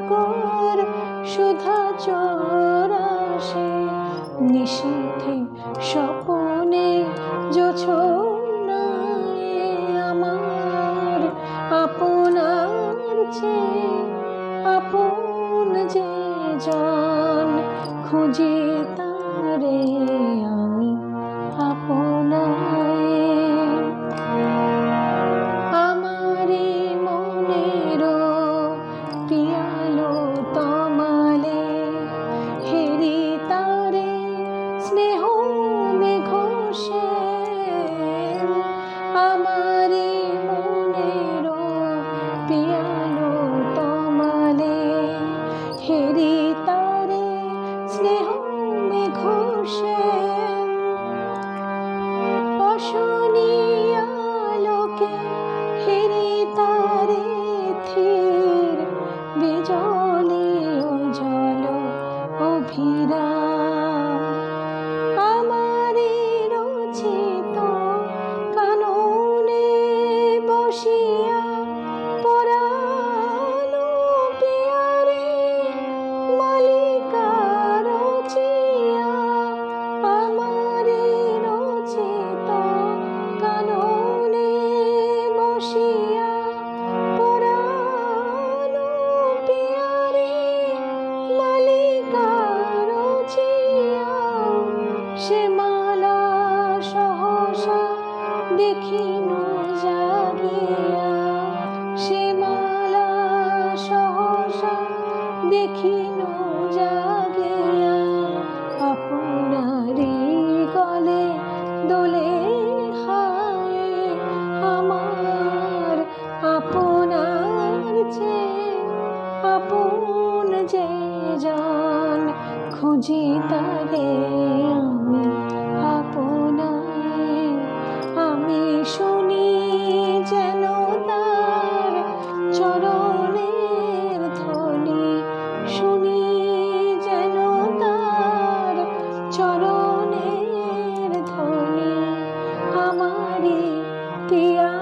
সাগর সুধা চরাসে, নিশীথে স্বপনে জোছনায় আমার আপনার চেয়ে আপন যে জন, খুঁজি তারে আমি আপনায়। আমারে মনেরও পিয়ালো তমালে, হেরি তারে স্নেহ মেঘ শ্যাম। আমারে মনেরও পিয়ালো তমালে, হেরি তারে স্নেহ মেঘ শ্যাম। অশনি আলোকে হেরি তারে থির, বিজলে উজ্জ্বল অভিরাম। আমারে রচিত কাননে বসিয়া পরানো পিয়ারে মালিকা রচিয়া। আমারে রচিত কাননে বসিয়া পরানো পিয়ারে মালিকা রচিয়া। সে মালা সহসা দেখিনু জাগিয়া, সে মালা সহসা দেখিনু জাগিয়া। আপনারি গলে দোলে হায় আমার আপনার চেয়ে আপন যে জন, খুঁজি তারে আমি আপনায়। আমি শুনি যেন তার চরণের ধ্বনি, শুনি যেন তার চরণের ধ্বনি। আমারি পিয়া